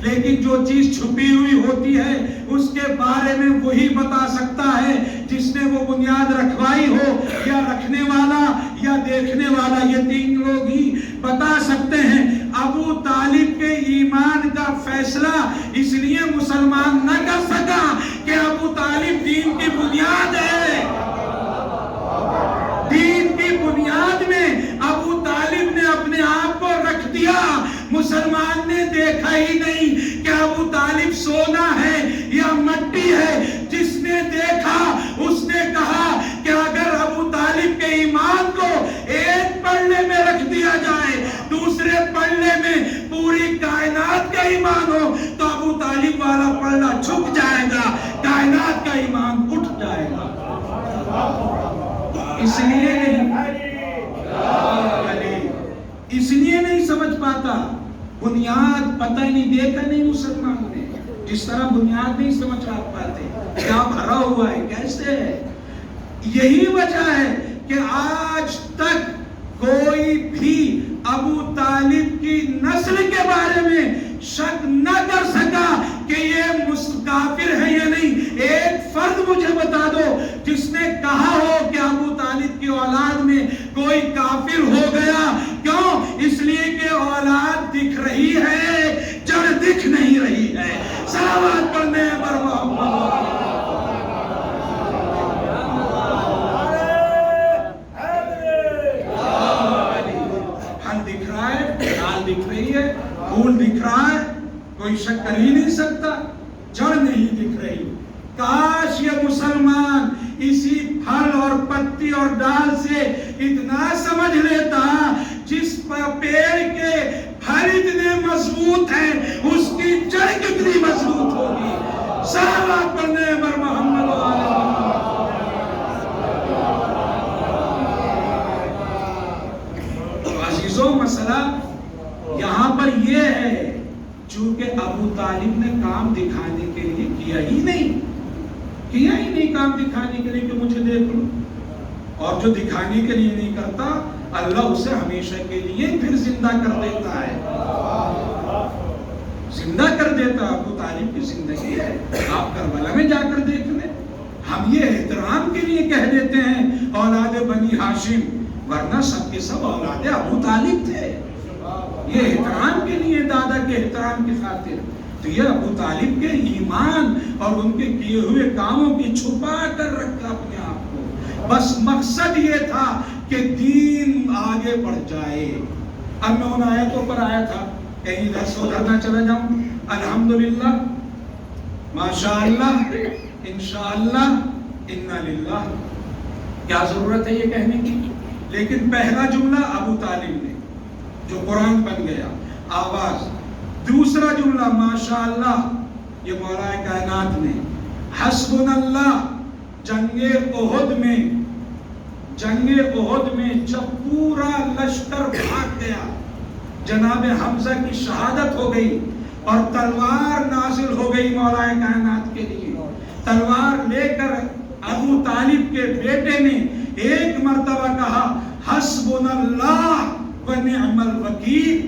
لیکن جو چیز چھپی ہوئی ہوتی ہے اس کے بارے میں وہی بتا سکتا ہے جس نے وہ بنیاد رکھوائی ہو، یا رکھنے والا یا دیکھنے والا، یہ تین لوگ ہی بتا سکتے ہیں۔ ابو طالب کے ایمان کا فیصلہ اس لیے مسلمان نہ کر سکا کہ ابو طالب دین کی بنیاد ہے۔ دین کی بنیاد میں ابو طالب نے اپنے آپ کو رکھ دیا۔ مسلمان نے دیکھا ہی نہیں کہ ابو طالب سونا ہے یا مٹی ہے، جس نے دیکھا اس نے کہا کہ اگر ابو طالب کے ایمان کو ایک پلڑے میں رکھ دیا جائے، دوسرے پلڑے میں پوری کائنات کا ایمان ہو، تو ابو طالب والا پلڑا جھک جائے گا، کائنات کا ایمان اٹھ جائے گا۔ اس لیے نہیں سمجھ پاتا، بنیاد پتہ نہیں، دیکھا نہیں مسلمان نے، جس طرح بنیاد نہیں سمجھ پاتے کیا بھرا ہوا ہے، کیسے ہے۔ یہی وجہ ہے کہ آج تک کوئی بھی ابو طالب کی نسل کے بارے میں شک نہ کر سکا کہ یہ کافر ہے یا نہیں۔ ایک فرد مجھے بتا دو جس نے کہا ہو کہ ابو طالب کی اولاد میں کوئی کافر ہو گیا۔ کیوں؟ اس لیے کہ اولاد دکھ رہی ہے، جڑ دکھ نہیں رہی ہے۔ صلوات پڑھنے پر محمد دکھ رہا ہے، ڈال دکھ رہی ہے، پھول دکھ رہا ہے، کوئی شک کر ہی نہیں سکتا، جڑ نہیں دکھ رہی۔ کاش یہ مسلمان اسی پھل اور پتی اور ڈال سے اتنا سمجھ لیتا، جس پیڑ کے پھل اتنے مضبوط ہیں اس کی جڑ کتنی مضبوط ہوگی۔ صلوات پڑھنے پر محمد و آل مسئلہ یہاں پر یہ ہے، چونکہ ابو طالب نے کام دکھانے کے لیے کیا ہی نہیں کام دکھانے کے لیے کہ مجھے دیکھ لو، اور جو دکھانے کے لیے نہیں کرتا اللہ اسے ہمیشہ کے لیے پھر زندہ کر دیتا ہے، زندہ کر دیتا۔ ابو طالب کی زندگی ہے، آپ کربلا میں جا کر دیکھ لیں۔ ہم یہ احترام کے لیے کہہ دیتے ہیں اولاد بنی ہاشم، ورنہ سب کے سب اولاد ابو طالب تھے۔ یہ احترام کے لیے، دادا کے احترام کی خاطر، تو یہ ابو طالب کے ایمان اور ان کے کیے ہوئے کاموں کی چھپا کر رکھا اپنے آپ کو، بس مقصد یہ تھا کہ دین آگے بڑھ جائے۔ اب میں ان آیتوں پر آیا تھا، کہیں ادھر سے ادھر نہ چلا جاؤں۔ الحمدللہ، ماشاءاللہ، انشاءاللہ، انا للہ، کیا ضرورت ہے یہ کہنے کی؟ لیکن پہلا جملہ ابو طالب نے جو قرآن بن گیا، آواز۔ دوسرا جملہ ماشاءاللہ، یہ مولا کائنات نے۔ حسبنا اللہ، جنگ احد میں جب پورا لشکر بھاگ گیا، جناب حمزہ کی شہادت ہو گئی اور تلوار نازل ہو گئی مولا کائنات کے لیے۔ تلوار لے کر ابو طالب کے بیٹے نے ایک مرتبہ کہا، حسبنا اللہ و نعم الوکیل،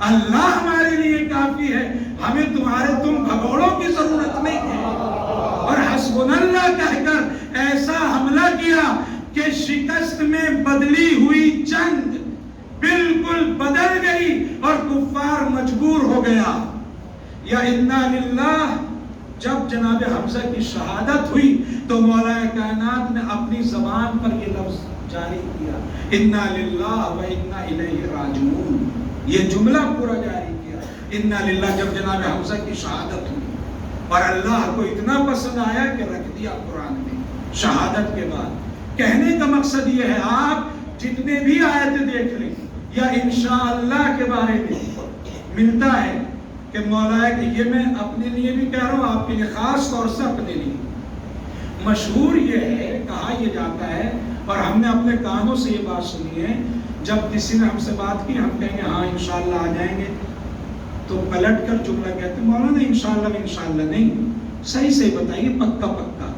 اللہ ہمارے لیے کافی ہے، ہمیں تم بھگوڑوں کی ضرورت نہیں ہے۔ اور حسبنا اللہ کہہ کر ایسا حملہ کیا کہ شکست میں بدلی ہوئی جنگ بالکل بدل گئی اور کفار مجبور ہو گیا۔ یا انا للہ، جب جناب حمزہ کی شہادت ہوئی تو مولا کائنات نے اپنی زبان پر یہ لفظ جاری کیا، انا للہ و انا الیہ راجعون، یہ جملہ پورا جاری کیا، انا للہ، جب جناب حمزہ کی شہادت ہوئی اور اللہ کو اتنا پسند آیا کہ رکھ دیا قرآن میں شہادت کے بعد۔ کہنے کا مقصد یہ ہے، آپ جتنے بھی آیتیں دیکھ لیں یا انشاءاللہ کے بارے میں ملتا ہے کہ مولا ہے کہ یہ میں اپنے لیے بھی کہہ رہا ہوں، آپ کے لیے، خاص طور سے اپنے لیے۔ مشہور یہ ہے، کہا یہ جاتا ہے، اور ہم نے اپنے کانوں سے یہ بات سنی ہے، جب کسی نے ہم سے بات کی، ہم کہیں گے ہاں انشاءاللہ آ جائیں گے، تو پلٹ کر جملہ کہتے ہیں، مولانا انشاءاللہ نہیں، صحیح سے بتائیے، پکا پکا،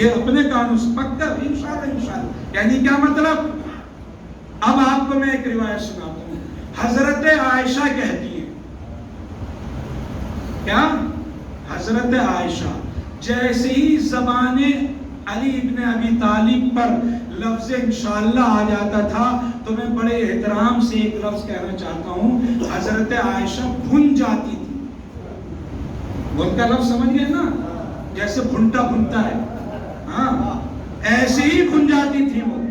یہ اپنے کانوں سے پکا، انشاءاللہ، یعنی کیا مطلب؟ اب آپ کو میں ایک روایت سناتا ہوں۔ حضرت عائشہ کہتی ہیں، کیا؟ حضرت عائشہ جیسے ہی زبان علی ابن ابی طالب پر لفظ انشاءاللہ آ جاتا تھا تو میں بڑے احترام سے ایک لفظ کہنا چاہتا ہوں، حضرت عائشہ بھن جاتی تھی۔ بھن کا لفظ سمجھ گئے نا، جیسے بھنٹا بھنتا ہے، ہاں ایسے ہی بھن جاتی تھی وہ۔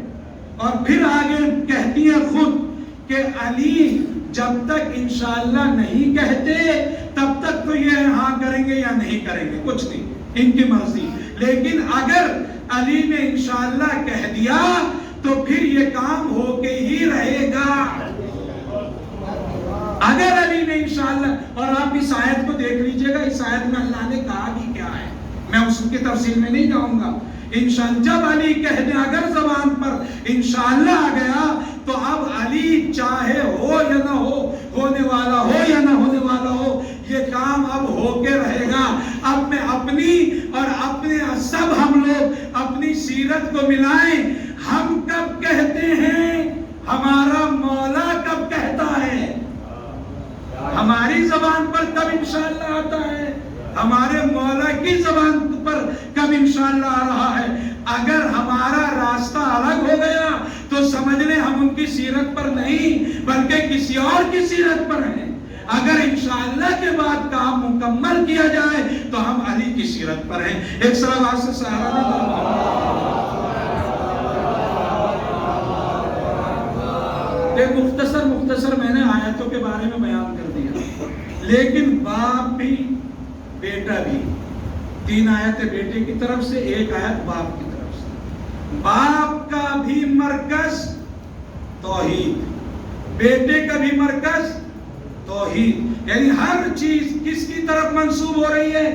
اور پھر آگے کہتی ہے خود کہ علی جب تک انشاءاللہ نہیں کہتے تب تک تو یہ ہاں کریں گے یا نہیں کریں گے، کچھ نہیں، ان کی مرضی، لیکن اگر علی نے انشاءاللہ کہہ دیا تو پھر یہ کام ہو کے ہی رہے گا۔ اگر علی نے انشاءاللہ، اور آپ اس آیت کو دیکھ لیجئے گا، اس آیت میں اللہ نے کہا بھی کیا ہے، میں اس کی تفصیل میں نہیں جاؤں گا۔ انشاءاللہ جب علی کہہ دیں، اگر زبان پر انشاءاللہ آ گیا تو اب علی چاہے ہو یا نہ ہو، ہونے والا ہو یا نہ ہونے والا ہو، یہ کام اب ہو کے رہے گا۔ اب میں اپنی اور اپنے سب ہم لوگ اپنی سیرت کو ملائیں، ہم کب کہتے ہیں، ہمارا مولا کب کہتا ہے، ہماری زبان پر کب انشاءاللہ آتا ہے، ہمارے مولا کی زبان پر کب انشاءاللہ آ رہا ہے۔ اگر ہمارا راستہ الگ ہو گیا تو سمجھ لیں ہم ان کی سیرت پر نہیں بلکہ کسی اور کی سیرت پر ہیں۔ اگر انشاءاللہ کے بعد کام مکمل کیا جائے تو ہم علی کی سیرت پر ہیں۔ ایک صلوات سے سہارا ایک مختصر میں نے آیتوں کے بارے میں بیان کر دیا، لیکن باپ بھی بیٹا بھی، 3 آیتیں بیٹے کی طرف سے، 1 آیت باپ کی طرف سے۔ باپ کا بھی مرکز توحید، بیٹے کا بھی مرکز توحید، یعنی ہر چیز کس کی طرف منسوب ہو رہی ہے،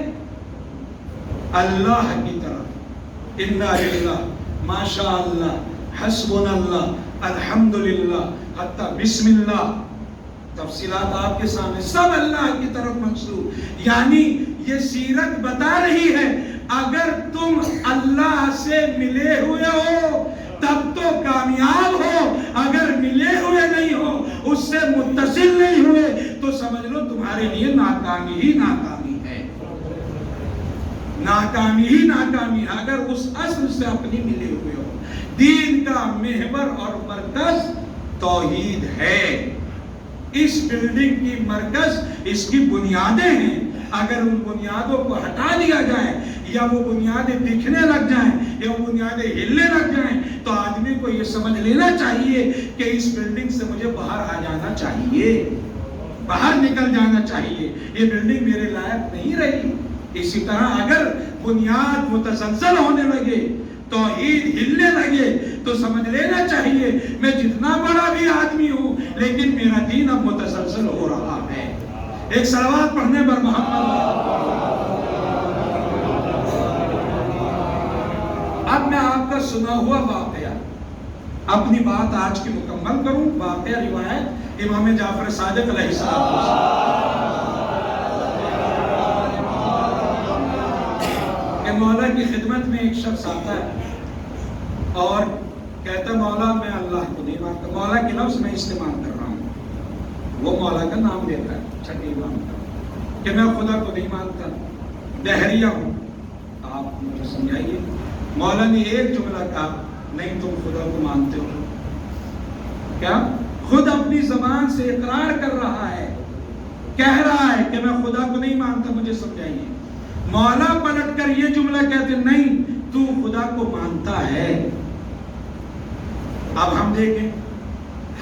اللہ کی طرف۔ انا للہ، ماشاء اللہ، حسبنا اللہ، الحمدللہ، حتی بسم اللہ، تفصیلات آپ کے سامنے، سب اللہ کی طرف منسوب۔ یعنی یہ سیرت بتا رہی ہے اگر تم اللہ سے ملے ہوئے ہو تب تو کامیاب ہو، اگر ملے ہوئے نہیں ہو، اس سے متصل نہیں ہوئے تو سمجھ لو تمہارے لیے ناکامی ہی ناکامی ہے، ناکامی ہی ناکامی ہے اگر اس اصل سے اپنی ملے ہوئے ہو۔ دین کا محور اور مرکز توحید ہے، اس بلڈنگ کی مرکز اس کی بنیادیں ہیں۔ اگر ان بنیادوں کو ہٹا دیا جائے یا وہ بنیادیں دکھنے لگ جائیں یا وہ بنیادیں ہلنے لگ جائیں تو آدمی کو یہ سمجھ لینا چاہیے کہ اس بلڈنگ سے مجھے باہر آ جانا چاہیے، باہر نکل جانا چاہیے، یہ بلڈنگ میرے لائق نہیں رہی۔ اسی طرح اگر بنیاد متزلزل ہونے لگے، توحید ہلنے لگے تو سمجھ لینا چاہیے میں جتنا بڑا بھی آدمی ہوں لیکن میرا دین اب متزلزل ہو رہا ہے۔ ایک صلوات پڑھنے پر محمد۔ اب میں آپ کا سنا ہوا واقعہ اپنی بات آج کی مکمل کروں۔ واقعہ روایت امام جعفر صادق علیہ السلام کہ مولا کی خدمت میں ایک شخص آتا ہے اور کہتا مولا میں اللہ کو نہیں مانتا، مولا کے لفظ میں استعمال کر رہا ہوں، وہ مولا کا نام لیتا ہے چھٹی امام کا، کہ میں خدا کو نہیں مانتا، دہریہ ہوں۔ آپ مجھے سمجھائیے، مولا نے ایک جملہ کہا نہیں تم خدا کو مانتے ہو، کیا خود اپنی زبان سے اقرار کر رہا ہے، کہہ رہا ہے کہ میں خدا کو نہیں مانتا، مجھے سمجھائیے۔ مولا پلٹ کر یہ جملہ کہتے نہیں تو خدا کو مانتا ہے۔ اب ہم دیکھیں،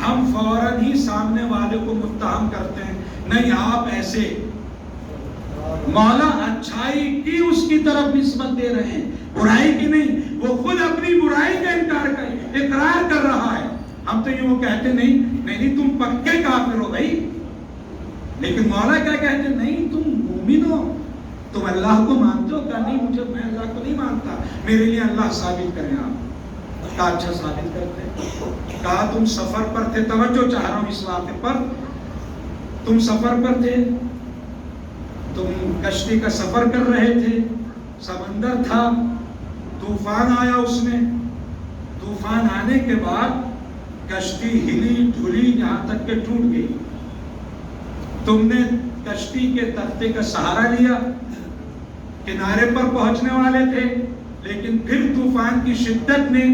ہم فوراً ہی سامنے والے کو متہم کرتے ہیں نہیں آپ ایسے، مولا اچھائی کی اس کی طرف نسبت دے رہے ہیں، برائی کی نہیں، وہ خود اپنی برائی کا اقرار کر رہا ہے۔ ہم تو یہ وہ کہتے نہیں تم پکے کافر ہو بھائی، لیکن مولا کیا کہتے نہیں تم مومن ہو، تم اللہ کو مانتے ہو؟ کہا نہیں میں اللہ کو نہیں مانتا، میرے لیے اللہ ثابت کریں۔ آپ کہا اچھا ثابت کرتے۔ کہا تم سفر پر تھے، توجہ چاہ رہا ہوں اس واقعے پر، تم سفر پر تھے، تم کشتی کا سفر کر رہے تھے، سمندر تھا، طوفان آیا، اس میں طوفان آنے کے بعد کشتی ہلی ڈھلی یہاں تک کہ ٹوٹ گئی. تم نے کشتی کے تختے کا سہارا لیا، کنارے پر پہنچنے والے تھے، لیکن پھر طوفان کی شدت نے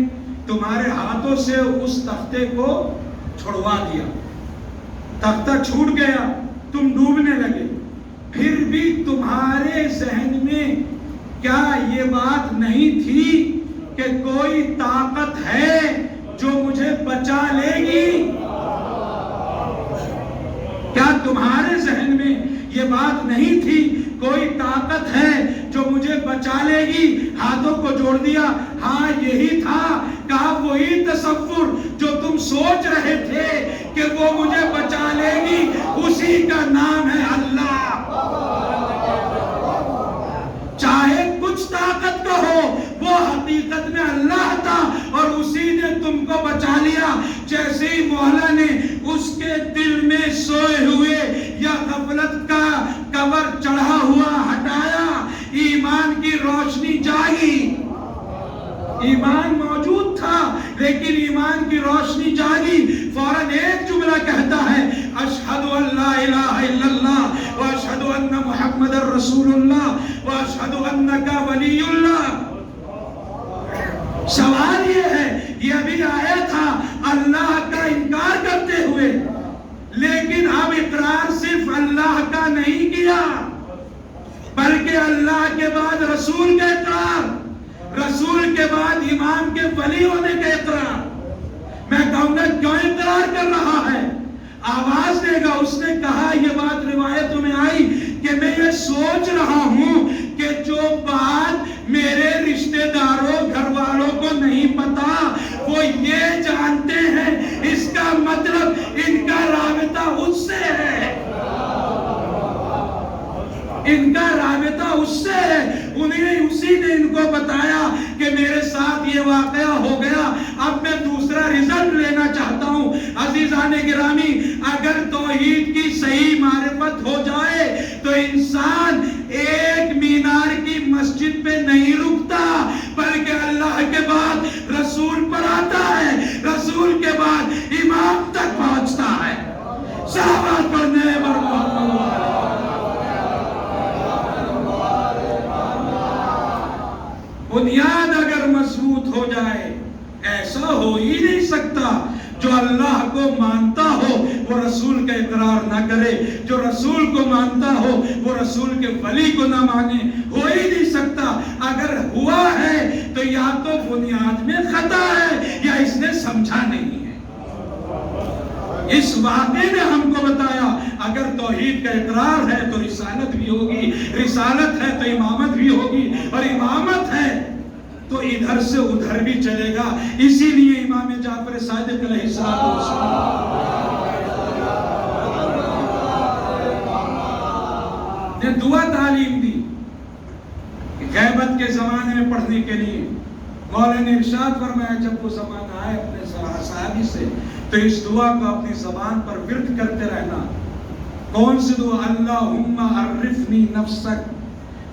تمہارے ہاتھوں سے اس تختے کو چھڑوا دیا، تختہ چھوٹ گیا، تم ڈوبنے لگے. پھر بھی تمہارے ذہن میں کیا یہ بات نہیں تھی کہ کوئی طاقت ہے جو مجھے بچا لے گی؟ کیا تمہارے ذہن میں یہ بات نہیں تھی کوئی طاقت ہے جو مجھے بچا لے گی؟ ہاتھوں کو جوڑ دیا. ہاں یہی تھا. کہا وہی تصور جو تم سوچ رہے تھے کہ وہ مجھے بچا لے گی، اسی کا نام ہے اللہ. چاہے کچھ طاقت کا ہو، وہ حقیقت میں اللہ تھا اور اسی نے تم کو بچا لیا. جیسے ہی مولا نے اس کے دل میں سوئے ہوئے یا غفلت کا کور چڑھا ہوا ہٹایا، ایمان کی روشنی جاگی. ایمان موجود تھا لیکن ایمان کی روشنی جاگی. فوراً ایک جملہ کہتا ہے، اشہد ان لا الہ الا اللہ واشہد ان محمد رسول اللہ واشہد انک ولی اللہ. سوال یہ ہے، یہ ابھی آیا تھا اللہ کا انکار کرتے ہوئے، لیکن اب اقرار صرف اللہ کا نہیں کیا بلکہ اللہ کے بعد رسول کا اقرار، رسول کے بعد امام کے ولی ہونے کا اقرار. میں کہوں گا کیوں اقرار کر رہا ہے؟ آواز دے گا. اس نے کہا، یہ بات روایتوں میں آئی کہ میں یہ سوچ رہا ہوں کہ جو بات میرے رشتہ داروں گھر والوں کو نہیں پتا وہ یہ جانتے ہیں، اس کا مطلب ان کا رابطہ اس سے ہے، ان کا رابطہ اس سے ہے. انہیں اسی نے ان کو بتایا کہ میرے ساتھ یہ واقعہ ہو گیا. اب میں دوسرا رزلٹ لینا چاہتا ہوں. عزیزان گرامی، اگر توحید کی صحیح معرفت ہو جائے تو انسان ایک مینار کی مسجد پہ نہیں رکتا بلکہ اللہ کے بعد رسول پر آتا ہے، رسول کے بعد امام تک پہنچتا ہے. صحابہ پڑھنے پر بنیاد اگر مضبوط ہو جائے، ایسا ہو ہی نہیں سکتا جو اللہ کو مانتا ہو وہ رسول کا اقرار نہ کرے، جو رسول کو مانتا ہو وہ رسول کے ولی کو نہ مانے. ہو ہی نہیں سکتا. اگر ہوا ہے تو یا تو بنیاد میں خطا ہے یا اس نے سمجھا نہیں ہے. اس واقعے نے ہم کو بتایا اگر توحید کا اقرار ہے تو رسالت بھی ہوگی، رسالت ہے تو امامت بھی ہوگی، اور امامت ہے تو ادھر سے ادھر بھی چلے گا. اسی لیے امام جعفر صادق علیہ السلام نے دعا تعلیم دی غیبت کے زمانے میں پڑھنے کے لیے. مولا نے ارشاد فرمایا جب وہ زمانہ آئے اپنے صحابی سے تو اس دعا کو اپنی زبان پر ورد کرتے رہنا. کون سی دعا؟ اللہم عرفنی نفسک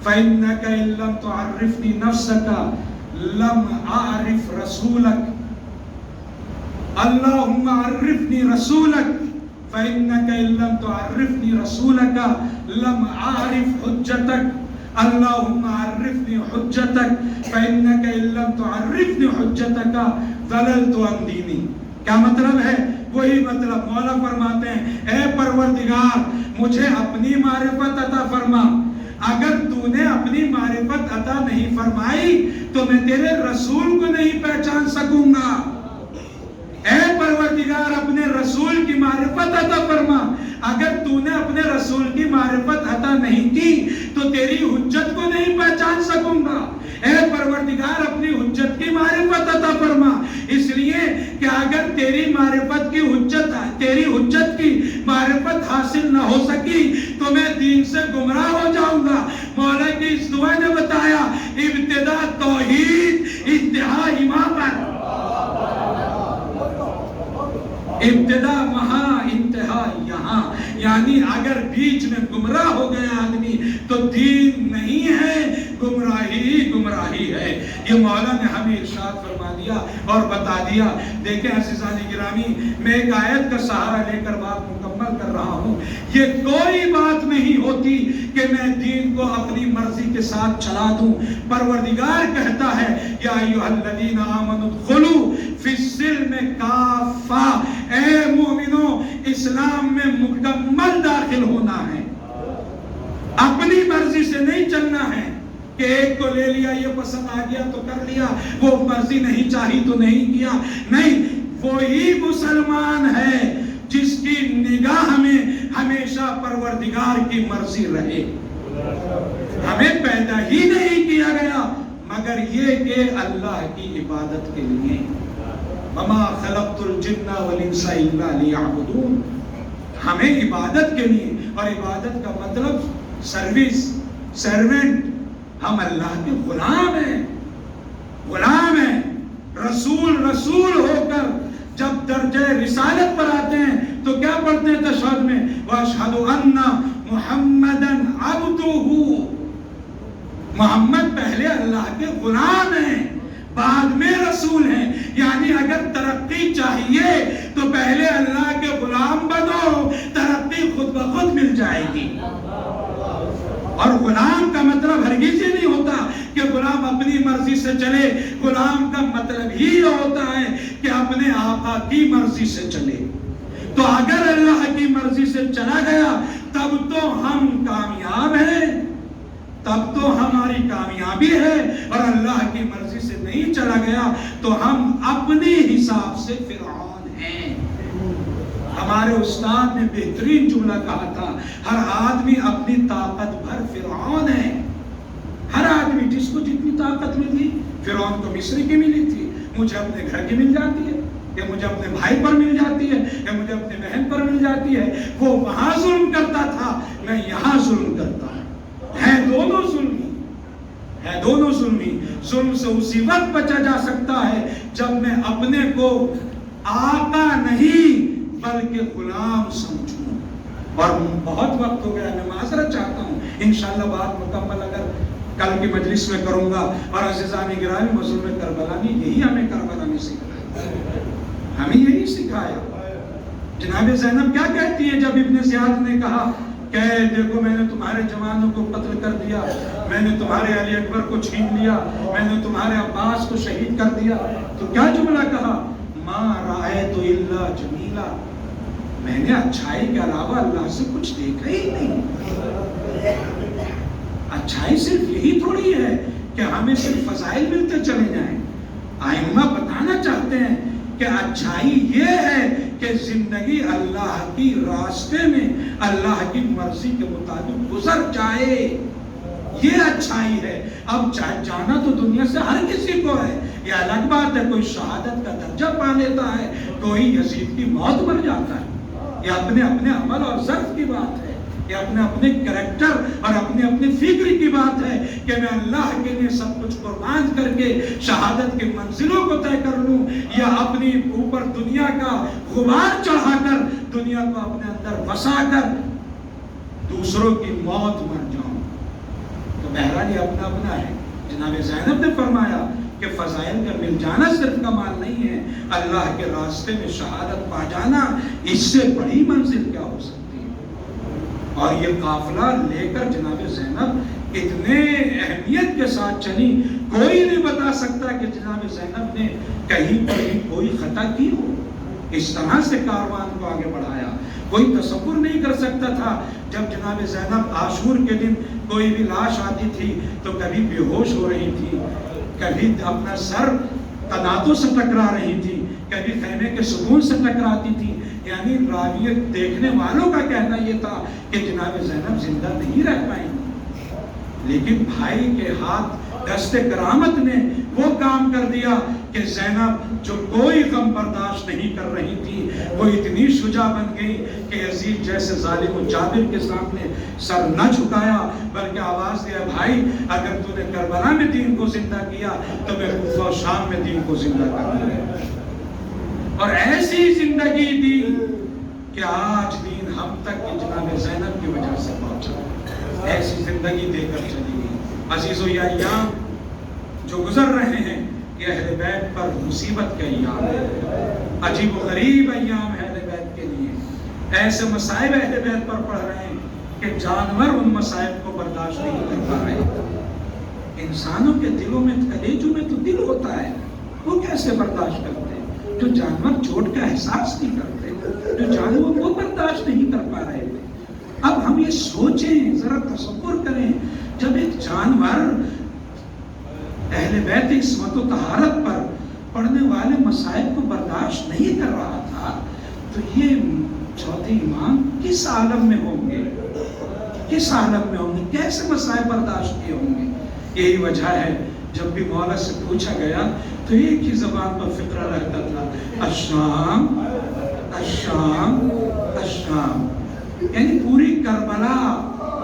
فإنک ان لم تعرفنی نفسک لم اعرف رسولک. اللہم عرفنی رسولک فإنک ان لم تعرفنی رسولک لم اعرف حجتک. اللہم عرفنی حجتک فإنک ان لم تعرفنی حجتک ضللت عن دینی. کیا مطلب ہے؟ وہی مطلب. مولا فرماتے ہیں اے پروردگار مجھے اپنی معرفت عطا فرما. اگر تو نے اپنی معرفت عطا نہیں فرمائی تو میں تیرے رسول کو نہیں پہچان سکوں گا. اے پروردگار اپنے رسول کی معرفت عطا فرما. اگر تو نے اپنے رسول کی معرفت عطا نہیں کی تو تیری حجت کو نہیں پہچان سکوں گا. اے پروردگار اپنی حجت کی معرفت عطا فرما. اس لیے کہ اگر تیری معرفت کی حجت کی معرفت حاصل نہ ہو سکی تو میں دین سے گمراہ ہو جاؤں گا. مولا کی اس دعا نے بتایا ابتدا توحید، انتہا امامت. ابتدا وہاں، انتہا یہاں. یعنی اگر بیچ میں گمراہ ہو گیا آدمی تو دین نہیں ہے، گمراہی ہی گمراہی ہے. یہ مولا نے ہمیں ارشاد فرما دیا. دیا اور بتا دیا۔ دیکھیں عزیزان گرامی، میں ایک آیت کا سہارا لے کر بات مکمل کر رہا ہوں۔ یہ کوئی بات نہیں ہوتی کہ میں دین کو اپنی مرضی کے ساتھ چلا دوں۔ پروردگار کہتا ہے یا ایھا الذین آمنوا ادخلوا فی السلم کافہ، اے مومنوں اسلام میں مکمل داخل ہونا ہے، اپنی مرضی سے نہیں چلنا ہے کہ ایک کو لے لیا، یہ پسند آ گیا تو کر لیا، وہ مرضی نہیں چاہی تو نہیں کیا۔ نہیں، وہی مسلمان ہے جس کی نگاہ میں ہمیشہ پروردگار کی مرضی رہے۔ ہمیں پیدا ہی نہیں کیا گیا مگر یہ کہ اللہ کی عبادت کے لیے۔ وما خلقت الجن والانس الا لیعبدون، ہمیں عبادت کے لیے، اور عبادت کا مطلب سروس، سرونٹ، ہم اللہ کے غلام ہیں، غلام ہیں۔ رسول ہو کر جب درجہ رسالت پر آتے ہیں تو کیا پڑھتے ہیں تشہد میں؟ وَأَشْهَدُ أَنَّ مُحَمَّدًا عَبْدُهُ، محمد پہلے اللہ کے غلام ہیں، بعد میں رسول ہیں۔ یعنی اگر ترقی چاہیے تو پہلے اللہ کے غلام بنو، ترقی خود بخود مل جائے گی۔ اور غلام کا مطلب ہرگز یہ نہیں ہوتا کہ غلام اپنی مرضی سے چلے، غلام کا مطلب ہی یہ ہوتا ہے کہ اپنے آقا کی مرضی سے چلے۔ تو اگر اللہ کی مرضی سے چلا گیا تب تو ہم کامیاب ہیں، تب تو ہماری کامیابی ہے، اور اللہ کی مرضی سے نہیں چلا گیا تو ہم اپنے حساب سے فرعون ہیں۔ ہمارے استاد نے بہترین جملہ کہا تھا، ہر آدمی اپنی طاقت بھر فرعون ہے۔ ہر آدمی جس کو جتنی طاقت ملی، فرعون کو مصر کی ملی تھی، مجھے اپنے گھر کی مل جاتی ہے، یا مجھے اپنے بھائی پر مل جاتی ہے، یا مجھے اپنے بہن پر مل جاتی ہے۔ وہ وہاں ظلم کرتا تھا، میں یہاں ظلم کرتا ہوں۔ ہے دونوں ظلمی، ہے دونوں ظلمی۔ ظلم سے اسی وقت بچا جا سکتا ہے جب میں اپنے کو آقا نہیں بلکہ غلام سمجھوں۔ اور بہت وقت ہو گیا، میں معذرت چاہتا ہوں، انشاءاللہ بات مکمل اگر کل کی مجلس میں کروں گا۔ اور عزیزان گرامی، مظلوم کربلا نے یہی ہمیں کربلا میں سکھایا، ہمیں یہی سکھایا۔ جناب زینب کیا کہتی ہیں جب ابن زیاد نے کہا کہ دیکھو میں نے تمہارے جوانوں کو قتل کر دیا، میں نے تمہارے علی اکبر کو چھین لیا، میں نے تمہارے عباس کو شہید کر دیا، تو کیا جملہ کہا؟ ما رأیت الا جمیلا، میں نے اچھائی کے علاوہ اللہ سے کچھ دیکھا ہی نہیں۔ اچھائی صرف یہی تھوڑی ہے کہ ہمیں صرف فضائل ملتے چلے جائیں۔ ائمہ بتانا چاہتے ہیں کہ اچھائی یہ ہے کہ زندگی اللہ کی راستے میں اللہ کی مرضی کے مطابق گزر جائے، یہ اچھائی ہے۔ اب جانا تو دنیا سے ہر کسی کو ہے، یہ الگ بات ہے، کوئی شہادت کا درجہ پا لیتا ہے، کوئی یزید کی موت مر جاتا ہے، یہ اپنے اپنے عمل اور ظرف کی بات ہے، یہ اپنے اپنے کریکٹر اور اپنے اپنے فکر کی بات ہے کہ میں اللہ کے لیے سب کچھ قربان کر کے شہادت کے منزلوں کو طے کر لوں، یا اپنی اوپر دنیا کا غبار چڑھا کر دنیا کو اپنے اندر بسا کر دوسروں کی موت مر جاؤں۔ تو بہرحال یہ اپنا اپنا ہے۔ جناب زینب نے فرمایا کہ فضائل کا مل جانا صرف کمال نہیں ہے، اللہ کے راستے میں شہادت پا جانا، اس سے بڑی منزل کیا ہو سکتی ہے۔ اور یہ قافلہ لے کر جناب زینب اتنے اہمیت کے ساتھ چلی، کوئی نہیں بتا سکتا کہ جناب زینب نے کہیں پر بھی کوئی خطا کی ہو۔ اس طرح سے کاروان کو آگے بڑھایا، کوئی تصور نہیں کر سکتا تھا۔ جب جناب زینب عاشور کے دن کوئی بھی لاش آتی تھی تو کبھی بے ہوش ہو رہی تھی، کبھی اپنا سر قناتوں سے ٹکرا رہی تھی، کبھی خیمے کے ستون سے ٹکراتی تھی۔ یعنی راویت دیکھنے والوں کا کہنا یہ تھا کہ جناب زینب زندہ نہیں رہ پائیں گی، لیکن بھائی کے ہاتھ دست کرامت نے وہ کام کر دیا کہ زینب جو کوئی غم برداشت نہیں کر رہی تھی، وہ اتنی شجاع بن گئی کہ یزید جیسے ظالم و جابر کے سامنے سر نہ جھکایا، بلکہ آواز دیا، بھائی اگر تو نے کربلا میں دین کو زندہ کیا تو میں کوفہ و شام میں دین کو زندہ کر دوں۔ اور ایسی زندگی دی کہ آج دین ہم تک کی جناب زینب کی وجہ سے پہنچا، ایسی زندگی دے کر چلی گئی۔ عزیزو، یہ ایام جو گزر رہے ہیں، یہ اہل بیت پر مصیبت کا ایام ہے، عجیب و غریب ایام ہے اہل بیت کے لیے۔ ایسے مصائب اہل بیت پر پڑھ رہے ہیں کہ جانور ان مصائب کو برداشت نہیں کر پا رہے۔ انسانوں کے دلوں میں، کلیجوں میں تو دل ہوتا ہے، وہ کیسے برداشت کرتے ہیں؟ جو جانور چوٹ کا احساس نہیں کرتے، جو جانور وہ برداشت نہیں کر پا رہے تھے۔ اب ہم یہ سوچیں، ذرا تصور کریں، جب ایک جانور اہل بیت عصمت و طہارت پر پڑھنے والے مصائب کو برداشت نہیں کر رہا تھا، تو یہ چوتھے امام کس عالم میں ہوں گے؟ کس عالم میں ہوں گے؟ کیسے مصائب برداشت کیے ہوں گے؟ یہی وجہ ہے جب بھی مولا سے پوچھا گیا تو ایک ہی زبان پر فقرہ رہتا تھا، الشام الشام الشام، یعنی پوری کربلا۔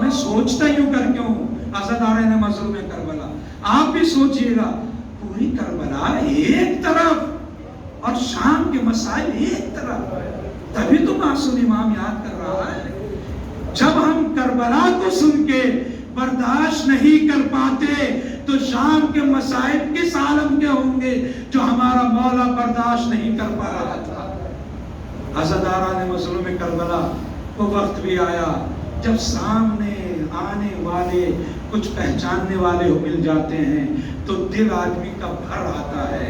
میں سوچتا یوں کر کیوں، عزادارین مظلوم کربلا، آپ بھی سوچئے گا، پوری کربلا ایک طرف اور شام کے مسائل ایک طرف، تبھی تو معصوم امام یاد کر رہا ہے۔ جب ہم کربلا کو سن کے برداشت نہیں کر پاتے تو شام کے مسائل کس عالم کے ہوں گے جو ہمارا مولا برداشت نہیں کر پا رہا تھا۔ عزاداران مظلوم کربلا، وہ وقت بھی آیا جب سامنے آنے والے کچھ پہچاننے والے مل جاتے ہیں تو دل آدمی کا بھر آتا ہے،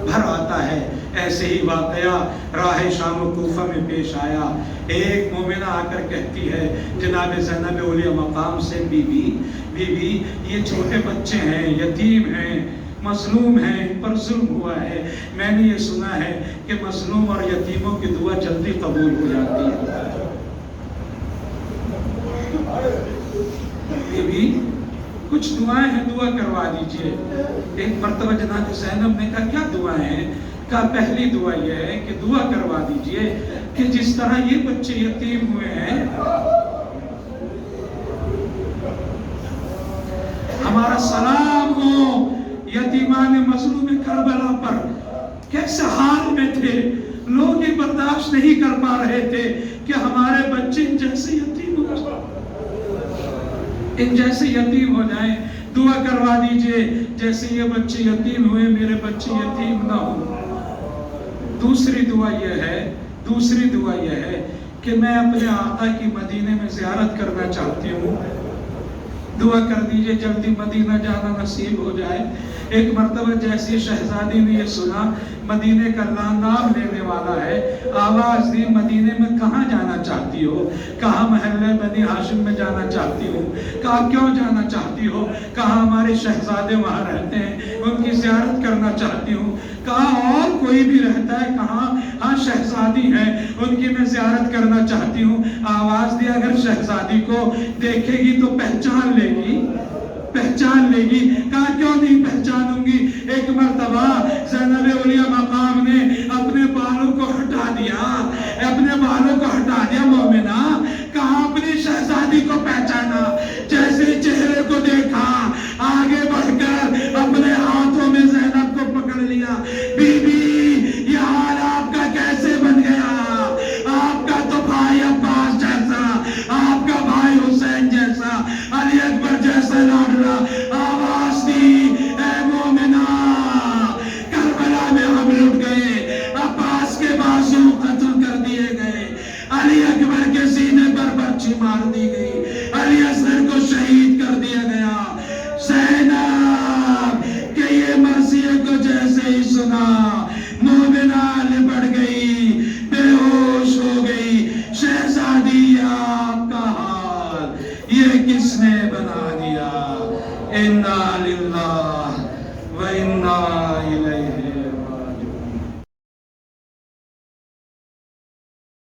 بھر آتا ہے۔ ایسے ہی واقعہ راہ شام و کوفہ میں پیش آیا۔ ایک مومنہ آ کر کہتی ہے جناب زینب اولیاء مقام سے، بی بی یہ چھوٹے بچے ہیں، یتیم ہیں، مظلوم ہیں، ان پر ظلم ہوا ہے، میں نے یہ سنا ہے کہ مظلوم اور یتیموں کی دعا جلدی قبول ہو جاتی ہے۔ بی کچھ دعائیں ہیں، دعا کروا دیجئے۔ ایک مرتبہ جناب زینب نے کہا کیا دعائیں ہیں؟ کہا پہلی دعا یہ ہے کہ دعا کروا دیجئے کہ جس طرح یہ بچے یتیم ہوئے ہیں، ہمارا سلام ہو یتیمان مظلوم کربلا پر۔ کیسے حال میں تھے لوگ، یہ برداشت نہیں کر پا رہے تھے کہ ہمارے بچے ان جیسے یتیم ہو جائیں، ان جیسے یتیم ہو جائیں۔ دعا کروا دیجئے جیسے یہ بچے یتیم ہوئے میرے بچے یتیم نہ ہوں۔ دوسری دعا یہ ہے کہ میں اپنے آقا کی مدینے میں زیارت کرنا چاہتی ہوں، دعا کر دیجئے جلدی مدینہ جانا نصیب ہو جائے۔ ایک مرتبہ جیسی شہزادی نے یہ سنا مدینے کا نام لینے والا ہے، آواز دی مدینے میں کہاں جانا چاہتی ہو؟ کہا محلہ بنی ہاشم میں جانا چاہتی ہوں۔ کہا کیوں جانا چاہتی ہو؟ کہا ہمارے شہزادے وہاں رہتے ہیں، ان کی زیارت کرنا چاہتی ہوں۔ کہا اور کوئی بھی رہتا ہے؟ کہا ہاں شہزادی ہے، ان کی میں زیارت کرنا چاہتی ہوں۔ آواز دی اگر شہزادی کو دیکھے گی تو پہچان لے گی؟ کہا کیوں نہیں پہچانوں گی؟ ایک مرتبہ زینب اولیاء مقام نے اپنے بالوں کو ہٹا دیا مومنہ، کہا اپنی شہزادی کو پہچانا، جیسے چہرے کو دیکھا آگے بڑھ کر اپنے ہاتھوں میں زینب کو پکڑ لیا۔ بی یہ حال آپ کا کیسے بن گیا؟ آپ کا تو بھائی عباس جیسا، آپ کا بھائی حسین جیسا، علی اکبر جیسا لاڈلا۔ آواز دی اے مومنہ، کربلا میں ہم لٹ گئے، عباس کے بازو قتل کر دیے گئے، علی اکبر کے سینے پر برچھی مار دی گئی، علی اصغر کو شہید کر دیا گیا۔ زینب کہ یہ مرثیے کو جیسے ہی سنا مومنہ لپٹ گئی، بے ہوش ہو گئی۔ شہزادی آپ کا حال یہ کس نے بنا دیا؟ انا للہ و انا